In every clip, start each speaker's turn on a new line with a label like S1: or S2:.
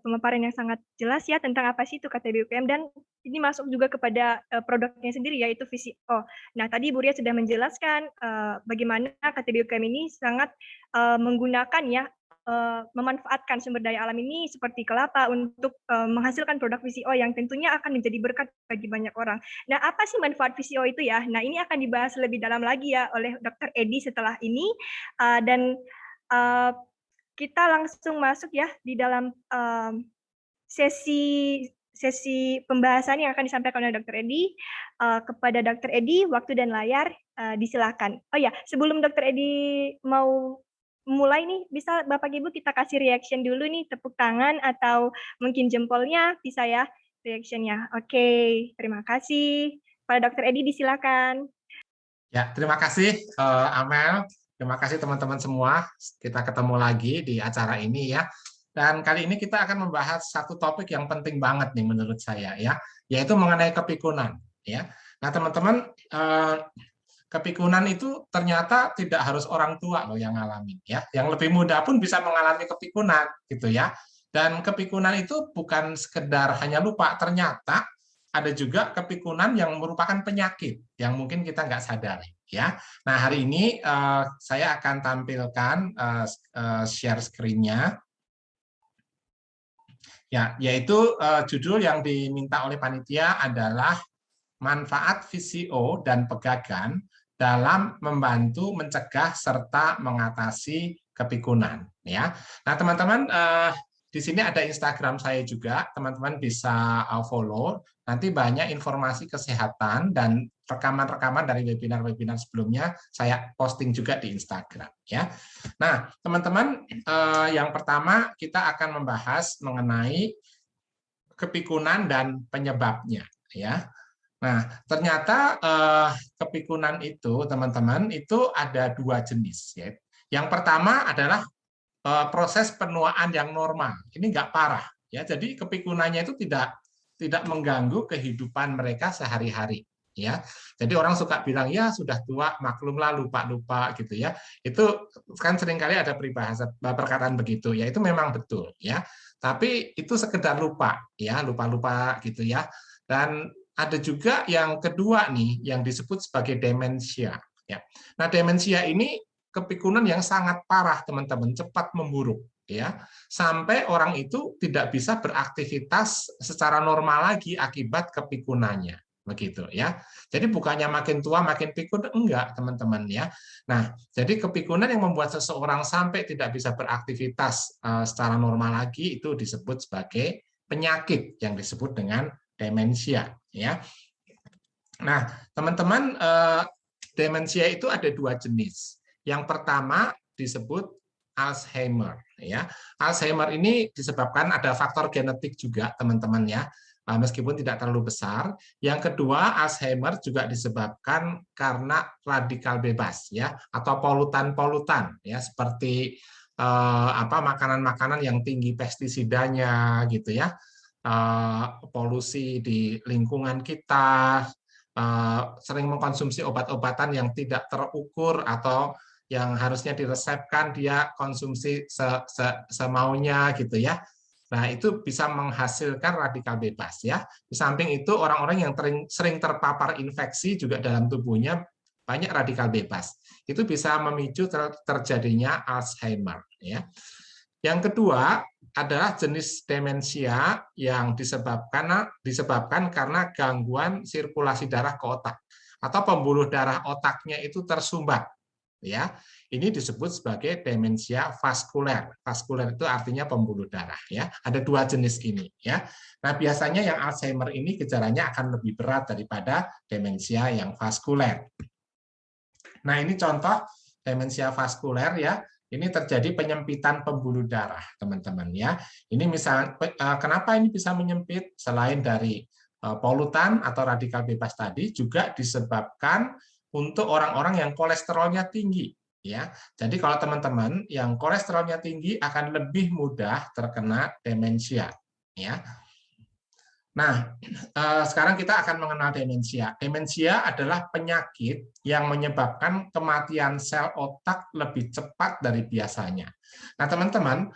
S1: pemaparan yang sangat jelas ya tentang apa sih itu KTBUPM dan ini masuk juga kepada, produknya sendiri yaitu VCO. Nah tadi Bu Ria sudah menjelaskan, bagaimana KTBUPM ini sangat, menggunakan ya, memanfaatkan sumber daya alam ini seperti kelapa untuk, menghasilkan produk VCO yang tentunya akan menjadi berkat bagi banyak orang. Nah apa sih manfaat VCO itu ya? Nah ini akan dibahas lebih dalam lagi ya oleh Dokter Edi setelah ini, dan, eee, kita langsung masuk ya di dalam, sesi sesi pembahasan yang akan disampaikan oleh Dokter Edi. Kepada Dokter Edi, waktu dan layar, disilakan. Oh ya, sebelum Dokter Edi mau mulai nih, bisa Bapak Ibu kita kasih reaction dulu nih, tepuk tangan atau mungkin jempolnya bisa ya reaction-nya. Oke, terima kasih. Pak Dokter Edi disilakan.
S2: Ya, terima kasih Amel. Terima kasih teman-teman semua. Kita ketemu lagi di acara ini ya. Dan kali ini kita akan membahas satu topik yang penting banget nih menurut saya ya, yaitu mengenai kepikunan ya. Nah, teman-teman, kepikunan itu ternyata tidak harus orang tua loh yang ngalamin ya. Yang lebih muda pun bisa mengalami kepikunan gitu ya. Dan kepikunan itu bukan sekedar hanya lupa, ternyata ada juga kepikunan yang merupakan penyakit yang mungkin kita nggak sadari ya. Nah hari ini saya akan tampilkan share screen-nya ya, yaitu judul yang diminta oleh panitia adalah manfaat VCO dan pegagan dalam membantu mencegah serta mengatasi kepikunan ya. Nah teman-teman, di sini ada Instagram saya juga, teman-teman bisa follow. Nanti banyak informasi kesehatan dan rekaman-rekaman dari webinar-webinar sebelumnya saya posting juga di Instagram ya. Nah, teman-teman, yang pertama kita akan membahas mengenai kepikunan dan penyebabnya ya. Nah, ternyata kepikunan itu, teman-teman, itu ada dua jenis ya. Yang pertama adalah proses penuaan yang normal. Ini nggak parah ya. Jadi kepikunannya itu tidak mengganggu kehidupan mereka sehari-hari ya. Jadi orang suka bilang ya sudah tua maklumlah lupa-lupa gitu ya. Itu kan seringkali ada peribahasa perkataan begitu ya. Itu memang betul ya. Tapi itu sekedar lupa ya, lupa-lupa gitu ya. Dan ada juga yang kedua nih yang disebut sebagai demensia ya. Nah, demensia ini kepikunan yang sangat parah teman-teman, cepat memburuk ya, sampai orang itu tidak bisa beraktivitas secara normal lagi akibat kepikunannya begitu ya. Jadi bukannya makin tua makin pikun, enggak teman-teman ya. Nah, jadi kepikunan yang membuat seseorang sampai tidak bisa beraktivitas secara normal lagi itu disebut sebagai penyakit yang disebut dengan demensia ya. Nah, teman-teman, demensia itu ada dua jenis. Yang pertama disebut Alzheimer ya. Alzheimer ini disebabkan ada faktor genetik juga teman-teman ya. Meskipun tidak terlalu besar. Yang kedua, Alzheimer juga disebabkan karena radikal bebas ya atau polutan-polutan ya seperti makanan-makanan yang tinggi pestisidanya gitu ya. Polusi di lingkungan kita, sering mengkonsumsi obat-obatan yang tidak terukur atau yang harusnya diresepkan dia konsumsi semaunya gitu ya. Nah, itu bisa menghasilkan radikal bebas ya. Di samping itu orang-orang yang sering terpapar infeksi juga dalam tubuhnya banyak radikal bebas. Itu bisa memicu terjadinya Alzheimer ya. Yang kedua adalah jenis demensia yang disebabkan karena gangguan sirkulasi darah ke otak atau pembuluh darah otaknya itu tersumbat ya. Ini disebut sebagai demensia vaskuler. Vaskuler itu artinya pembuluh darah ya. Ada dua jenis ini ya. Nah, biasanya yang Alzheimer ini gejalanya akan lebih berat daripada demensia yang vaskuler. Nah, ini contoh demensia vaskuler ya. Ini terjadi penyempitan pembuluh darah, teman-teman ya. Ini misalnya kenapa ini bisa menyempit selain dari polutan atau radikal bebas tadi juga disebabkan untuk orang-orang yang kolesterolnya tinggi ya. Jadi kalau teman-teman yang kolesterolnya tinggi akan lebih mudah terkena demensia ya. Nah, sekarang kita akan mengenal demensia. Demensia adalah penyakit yang menyebabkan kematian sel otak lebih cepat dari biasanya. Nah, teman-teman,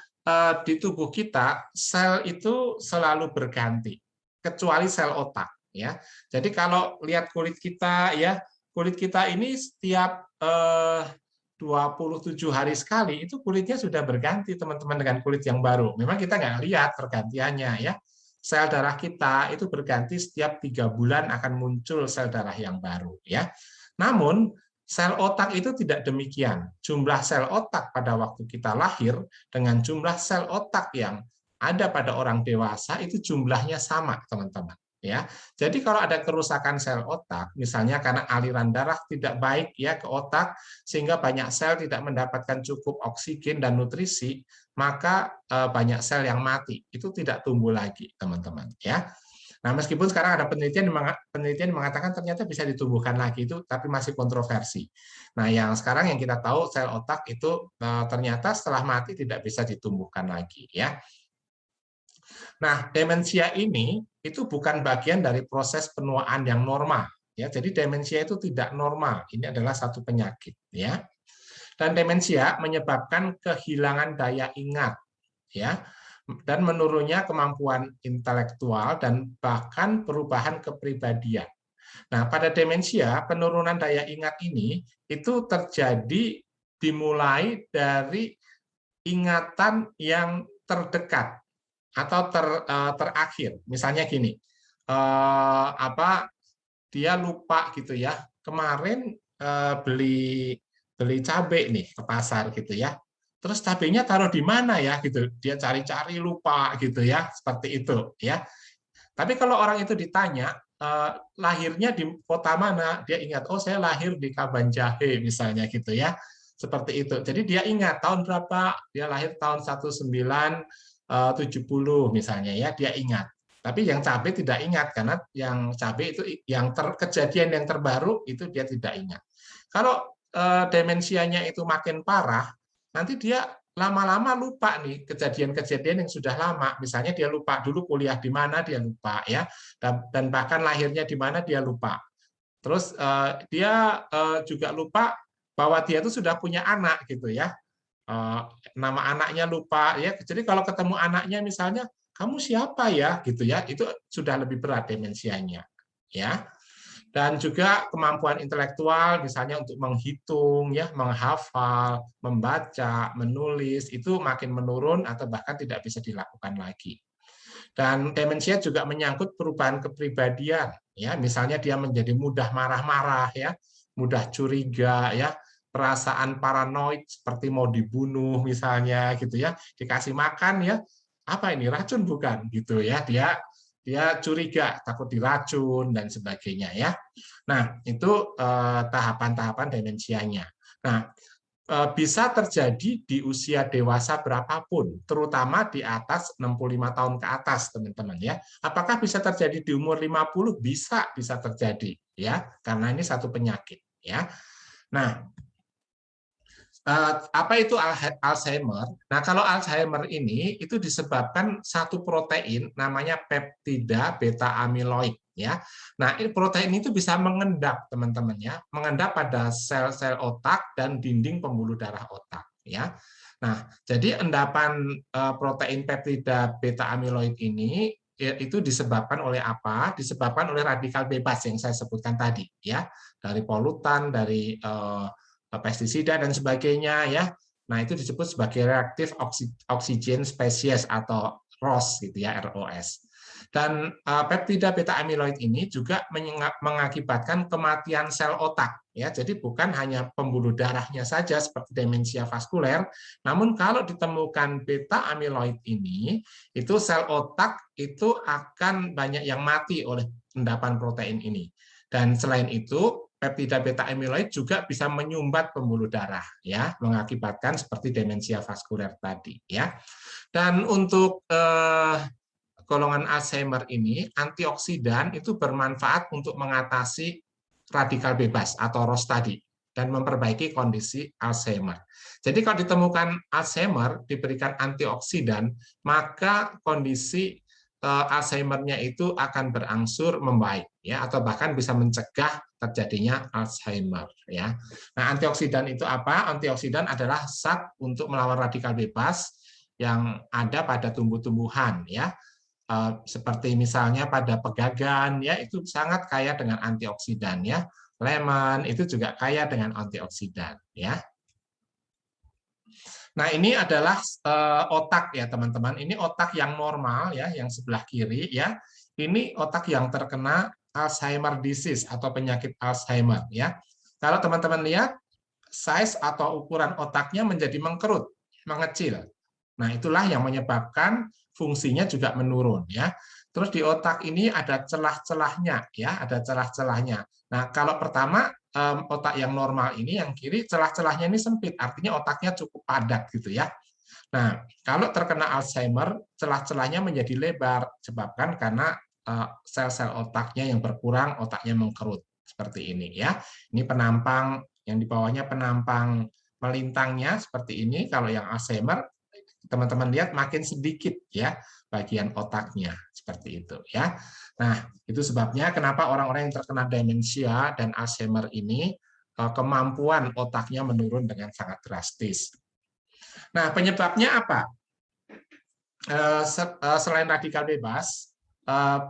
S2: di tubuh kita sel itu selalu berganti, kecuali sel otak ya. Jadi kalau lihat kulit kita ya, kulit kita ini setiap 27 hari sekali itu kulitnya sudah berganti teman-teman dengan kulit yang baru. Memang kita nggak lihat pergantiannya ya. Sel darah kita itu berganti setiap 3 bulan akan muncul sel darah yang baru ya. Namun sel otak itu tidak demikian. Jumlah sel otak pada waktu kita lahir dengan jumlah sel otak yang ada pada orang dewasa itu jumlahnya sama, teman-teman. Ya, jadi kalau ada kerusakan sel otak, misalnya karena aliran darah tidak baik ya ke otak, sehingga banyak sel tidak mendapatkan cukup oksigen dan nutrisi, maka banyak sel yang mati. Itu tidak tumbuh lagi, teman-teman. Ya. Nah, meskipun sekarang ada penelitian yang mengatakan ternyata bisa ditumbuhkan lagi itu, tapi masih kontroversi. Nah, yang sekarang yang kita tahu sel otak itu ternyata setelah mati tidak bisa ditumbuhkan lagi, ya. Nah, demensia ini itu bukan bagian dari proses penuaan yang normal, ya. Jadi demensia itu tidak normal. Ini adalah satu penyakit, ya. Dan demensia menyebabkan kehilangan daya ingat, ya, dan menurunnya kemampuan intelektual dan bahkan perubahan kepribadian. Nah, pada demensia, penurunan daya ingat ini itu terjadi dimulai dari ingatan yang terdekat atau terakhir. Misalnya gini, dia lupa gitu ya, kemarin beli cabai nih ke pasar gitu ya. Terus cabenya taruh di mana ya gitu. Dia cari-cari lupa gitu ya, seperti itu ya. Tapi kalau orang itu ditanya lahirnya di kota mana, dia ingat, oh saya lahir di Kabanjahe misalnya gitu ya. Seperti itu. Jadi dia ingat tahun berapa, dia lahir tahun 1970 misalnya ya, dia ingat. Tapi yang cabai tidak ingat karena yang cabai itu yang kejadian yang terbaru itu dia tidak ingat. Kalau demensianya itu makin parah, nanti dia lama-lama lupa nih kejadian-kejadian yang sudah lama. Misalnya dia lupa dulu kuliah di mana, dia lupa ya, dan bahkan lahirnya di mana dia lupa. Terus dia juga lupa bahwa dia itu sudah punya anak gitu ya. Nama anaknya lupa ya. Jadi kalau ketemu anaknya misalnya, kamu siapa ya gitu ya, itu sudah lebih berat demensianya ya. Dan juga kemampuan intelektual misalnya untuk menghitung ya, menghafal, membaca, menulis itu makin menurun atau bahkan tidak bisa dilakukan lagi. Dan demensia juga menyangkut perubahan kepribadian ya, misalnya dia menjadi mudah marah-marah ya, mudah curiga ya, perasaan paranoid seperti mau dibunuh misalnya gitu ya, dikasih makan ya, apa ini racun bukan gitu ya, dia curiga takut diracun dan sebagainya ya. Nah, itu tahapan-tahapan demensianya. Nah, bisa terjadi di usia dewasa berapapun, terutama di atas 65 tahun ke atas, teman-teman ya. Apakah bisa terjadi di umur 50? Bisa terjadi ya, karena ini satu penyakit ya. Nah, apa itu Alzheimer? Nah, kalau Alzheimer ini itu disebabkan satu protein namanya peptida beta amiloid ya. Nah, ini protein itu bisa mengendap teman-teman ya, mengendap pada sel-sel otak dan dinding pembuluh darah otak ya. Nah, jadi endapan protein peptida beta amiloid ini itu disebabkan oleh apa? Disebabkan oleh radikal bebas yang saya sebutkan tadi ya, dari polutan, dari pestisida dan sebagainya ya. Nah, itu disebut sebagai reaktif oksigen spesies atau ROS gitu ya, ROS. Dan peptida beta amiloid ini juga mengakibatkan kematian sel otak ya. Jadi bukan hanya pembuluh darahnya saja seperti demensia vaskuler, namun kalau ditemukan beta amiloid ini, itu sel otak itu akan banyak yang mati oleh endapan protein ini. Dan selain itu, peptida beta amiloid juga bisa menyumbat pembuluh darah ya, mengakibatkan seperti demensia vaskuler tadi ya. Dan untuk golongan Alzheimer ini, antioksidan itu bermanfaat untuk mengatasi radikal bebas atau ROS tadi dan memperbaiki kondisi Alzheimer. Jadi kalau ditemukan Alzheimer diberikan antioksidan, maka kondisi Alzheimer-nya itu akan berangsur membaik ya, atau bahkan bisa mencegah terjadinya Alzheimer ya. Nah, antioksidan itu apa? Antioksidan adalah zat untuk melawan radikal bebas yang ada pada tumbuh-tumbuhan ya. Seperti misalnya pada pegagan ya, itu sangat kaya dengan antioksidan ya. Lemon itu juga kaya dengan antioksidan ya. Nah, ini adalah otak ya, teman-teman. Ini otak yang normal ya, yang sebelah kiri ya. Ini otak yang terkena Alzheimer disease atau penyakit Alzheimer ya. Kalau teman-teman lihat, size atau ukuran otaknya menjadi mengkerut, mengecil. Nah, itulah yang menyebabkan fungsinya juga menurun ya. Terus di otak ini ada celah-celahnya ya, ada celah-celahnya. Nah, kalau pertama otak yang normal ini yang kiri celah-celahnya ini sempit, artinya otaknya cukup padat gitu ya. Nah, kalau terkena Alzheimer, celah-celahnya menjadi lebar disebabkan karena sel-sel otaknya yang berkurang, otaknya mengkerut seperti ini ya. Ini penampang yang di bawahnya penampang melintangnya seperti ini. Kalau yang Alzheimer, teman-teman lihat makin sedikit ya bagian otaknya seperti itu ya. Nah, itu sebabnya kenapa orang-orang yang terkena demensia dan Alzheimer ini kemampuan otaknya menurun dengan sangat drastis. Nah, penyebabnya apa? Selain radikal bebas,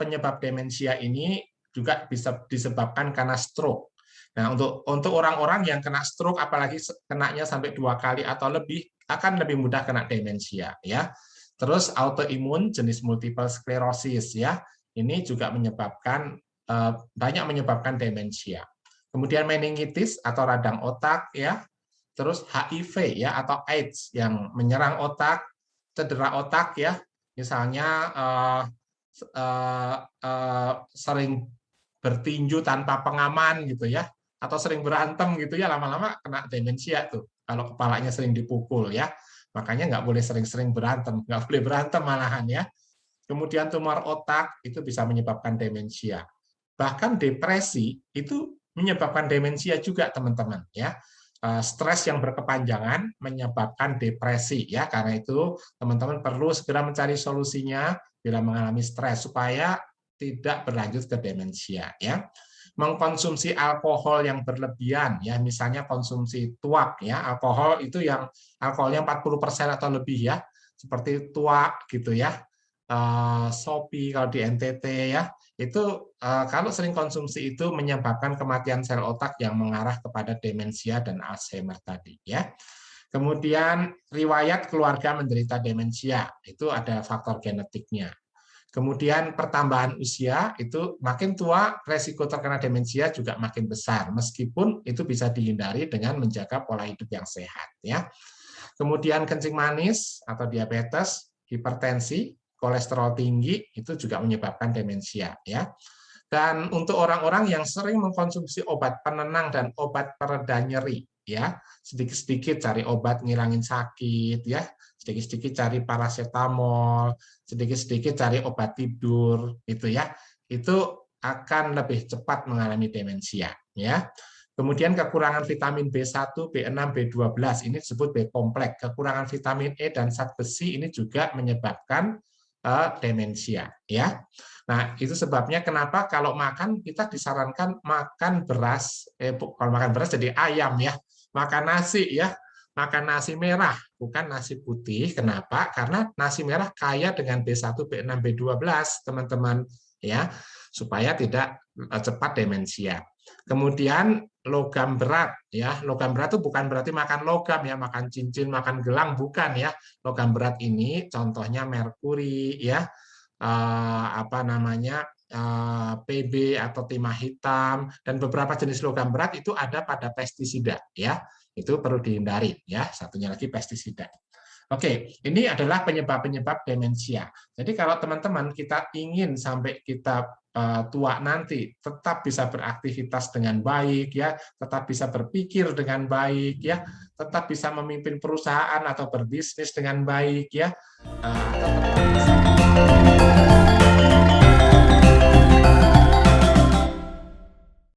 S2: penyebab demensia ini juga bisa disebabkan karena stroke. Nah, untuk orang-orang yang kena stroke, apalagi kenanya sampai 2 kali atau lebih, akan lebih mudah kena demensia ya. Terus autoimun jenis multiple sclerosis ya, ini juga menyebabkan banyak menyebabkan demensia. Kemudian meningitis atau radang otak ya, terus HIV ya atau AIDS yang menyerang otak, cedera otak ya, misalnya sering bertinju tanpa pengaman gitu ya, atau sering berantem gitu ya, lama-lama kena demensia tuh kalau kepalanya sering dipukul ya. Makanya nggak boleh sering-sering berantem, nggak boleh berantem malahan ya. Kemudian tumor otak itu bisa menyebabkan demensia. Bahkan depresi itu menyebabkan demensia juga teman-teman ya. Stres yang berkepanjangan menyebabkan depresi ya. Karena itu teman-teman perlu segera mencari solusinya bila mengalami stres supaya tidak berlanjut ke demensia ya. Mengkonsumsi alkohol yang berlebihan ya, misalnya konsumsi tuak ya, alkohol itu yang alkoholnya 40% atau lebih ya, seperti tuak gitu ya, Shopee kalau di NTT ya, itu kalau sering konsumsi itu menyebabkan kematian sel otak yang mengarah kepada demensia dan Alzheimer tadi ya. Kemudian riwayat keluarga menderita demensia, itu ada faktor genetiknya. Kemudian pertambahan usia itu makin tua, resiko terkena demensia juga makin besar, meskipun itu bisa dihindari dengan menjaga pola hidup yang sehat ya. Kemudian kencing manis atau diabetes, hipertensi, kolesterol tinggi itu juga menyebabkan demensia ya. Dan untuk orang-orang yang sering mengkonsumsi obat penenang dan obat pereda nyeri ya, sedikit-sedikit cari obat ngilangin sakit ya, sedikit-sedikit cari paracetamol, sedikit-sedikit cari obat tidur itu ya, itu akan lebih cepat mengalami demensia ya. Kemudian kekurangan vitamin B1, B6, B12 ini disebut B kompleks. Kekurangan vitamin E dan zat besi ini juga menyebabkan demensia ya. Nah, itu sebabnya kenapa kalau makan kita disarankan makan beras, kalau makan beras jadi ayam ya, makan nasi ya, makan nasi merah, bukan nasi putih. Kenapa? Karena nasi merah kaya dengan B1, B6, B12, teman-teman ya, supaya tidak cepat demensia. Kemudian logam berat ya, logam berat itu bukan berarti makan logam ya, makan cincin, makan gelang, bukan ya. Logam berat ini contohnya merkuri ya, apa namanya PB atau timah hitam, dan beberapa jenis logam berat itu ada pada pestisida ya, itu perlu dihindari ya. Satunya lagi pestisida. Oke, ini adalah penyebab-penyebab demensia. Jadi kalau teman-teman kita ingin sampai kita tua nanti tetap bisa beraktivitas dengan baik ya, tetap bisa berpikir dengan baik ya, tetap bisa memimpin perusahaan atau berbisnis dengan baik ya, atau tetap bisa